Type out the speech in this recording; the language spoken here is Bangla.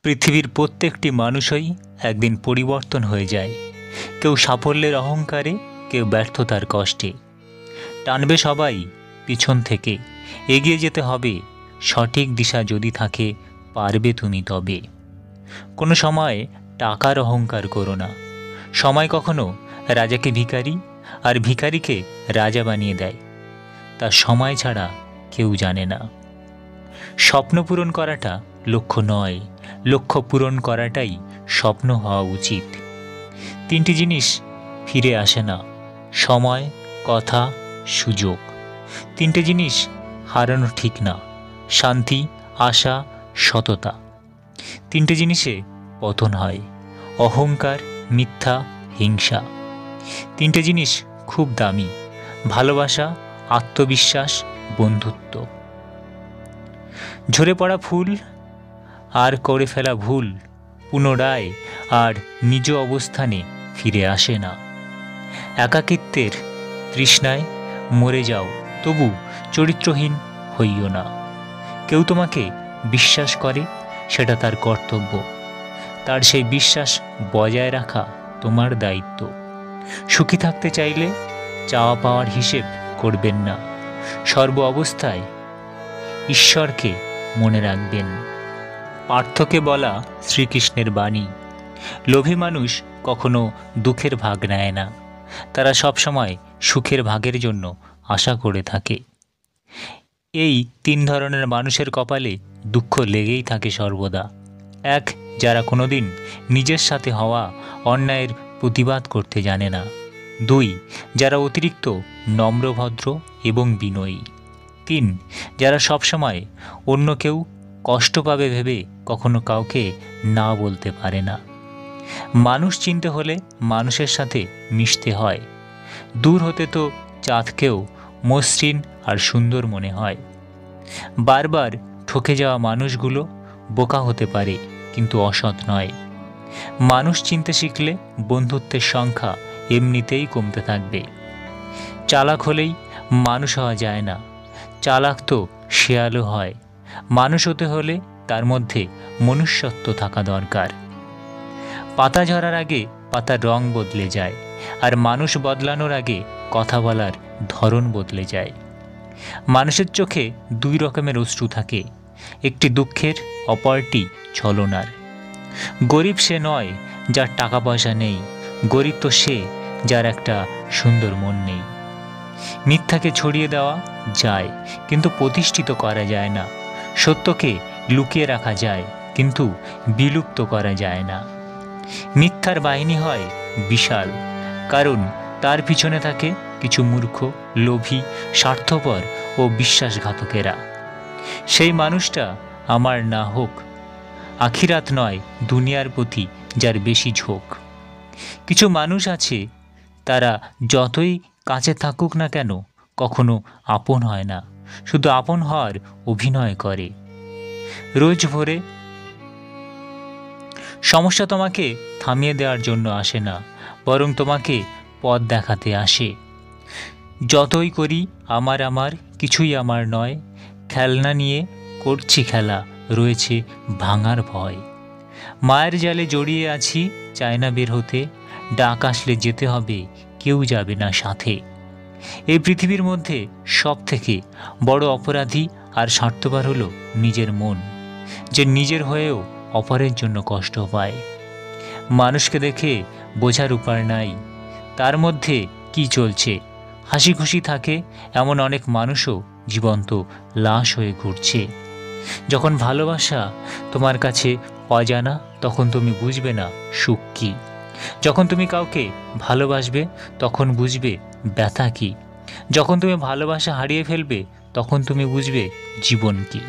পৃথিবীর প্রত্যেকটি মানুষই একদিন পরিবর্তন হয়ে যায়। কেউ সাফল্যের অহংকারে, কেউ ব্যর্থতার কষ্টে। টানবে সবাই পিছন থেকে, এগিয়ে যেতে হবে। সঠিক দিশা যদি থাকে, পারবে তুমি তবে। কোনো সময় টাকার অহংকার করো না। সময় কখনো রাজাকে ভিখারি আর ভিখারিকে রাজা বানিয়ে দেয়। তার সময় ছাড়া কেউ জানে না। স্বপ্ন পূরণ করাটা লক্ষ্য নয়, লক্ষ্য পূরণ করাটাই স্বপ্ন হওয়া উচিত। তিনটি জিনিস ফিরে আসে না: সময়, কথা, সুযোগ। তিনটে জিনিস হারানো ঠিক না: শান্তি, আশা, সততা। তিনটে জিনিসে পতন হয়: অহংকার, মিথ্যা, হিংসা। তিনটে জিনিস খুব দামি: ভালোবাসা, আত্মবিশ্বাস, বন্ধুত্ব। ঝরে পড়া ফুল আর করে ফেলা ভুল পুনরায় আর নিজ অবস্থানে ফিরে আসে না। একাকিত্বের তৃষ্ণায় মরে যাও, তবু চরিত্রহীন হইও না। কেউ তোমাকে বিশ্বাস করে, সেটা তার কর্তব্য। তার সেই বিশ্বাস বজায় রাখা তোমার দায়িত্ব। সুখী থাকতে চাইলে চাওয়া পাওয়ার হিসেব করবেন না। সর্ব অবস্থায় ঈশ্বরকে মনে রাখবেন। পার্থকে বলা শ্রীকৃষ্ণের বাণী। লোভী মানুষ কখনো দুঃখের ভাগ নেয় না, তারা সবসময় সুখের ভাগের জন্য আশা করে থাকে। এই তিন ধরনের মানুষের কপালে দুঃখ লেগেই থাকে সর্বদা। এক, যারা কোনোদিন নিজের সাথে হওয়া অন্যায়ের প্রতিবাদ করতে জানে না। দুই, যারা অতিরিক্ত নম্রভদ্র এবং বিনয়ী। তিন, যারা সবসময় অন্য কেউ কষ্ট পাবে ভেবে কখনো কাউকে না বলতে পারে না। মানুষ চিনতে হলে মানুষের সাথে মিশতে হয়। দূর হতে তো চাঁদকেও মসৃণ আর সুন্দর মনে হয়। বারবার ঠকে যাওয়া মানুষগুলো বোকা হতে পারে, কিন্তু অসৎ নয়। মানুষ চিনতে শিখলে বন্ধুত্বের সংখ্যা এমনিতেই কমতে থাকবে। চালাক হলেই মানুষ হওয়া যায় না, চালাক তো শেয়ালও হয়। মানুষ হতে হলে তার মধ্যে মনুষ্যত্ব থাকা দরকার। পাতা ঝরার আগে পাতার রং বদলে যায়, আর মানুষ বদলানোর আগে কথা বলার ধরন বদলে যায়। মানুষের চোখে দুই রকমের অশ্রু থাকে, একটি দুঃখের, অপরটি ছলনার। গরিব সে নয় যার টাকা পয়সা নেই, গরিব তো সে যার একটা সুন্দর মন নেই। মিথ্যাকে ছড়িয়ে দেওয়া যায়, কিন্তু প্রতিষ্ঠিত করা যায় না। সত্যকে লুকিয়ে রাখা যায়, কিন্তু বিলুপ্ত করা যায় না। মিথ্যার বাহিনী হয় বিশাল, কারণ তার পিছনে থাকে কিছু মূর্খ, লোভী, স্বার্থপর ও বিশ্বাসঘাতকেরা। সেই মানুষটা আমার না হোক, আখিরাত নয় দুনিয়ার প্রতি যার বেশি ঝোঁক। কিছু মানুষ আছে, তারা যতই কাছে থাকুক না কেন কখনো আপন হয় না, শুধু আপন হওয়ার অভিনয় করে। রোজ ভোরে সমস্যা তোমাকে থামিয়ে দেওয়ার জন্য আসে না, বরং তোমাকে পথ দেখাতে আসে। যতই করি আমার আমার, কিছুই আমার নয়, খেলনা নিয়ে করছি খেলা, রয়েছে ভাঙার ভয়। মায়ের জালে জড়িয়ে আছি, চায় না বের হতে, ডাক আসলে যেতে হবে, কেউ যাবে না সাথে। এই পৃথিবীর মধ্যে সব থেকে বড় অপরাধী আর স্বার্থপর হলো নিজের মন, যে নিজের হয়েও অপরের জন্য কষ্ট পায়। মানুষকে দেখে বোঝার উপায় নাই তার মধ্যে কি চলছে। হাসি খুশি থাকে এমন অনেক মানুষও জীবন্ত লাশ হয়ে ঘুরছে। যখন ভালোবাসা তোমার কাছে অজানা, তখন তুমি বুঝবে না সুখ কী। যখন তুমি কাউকে ভালোবাসবে, তখন বুঝবে ব্যথা কী। যখন তুমি ভালোবাসা হারিয়ে ফেলবে, তখন তুমি বুঝবে জীবন কী।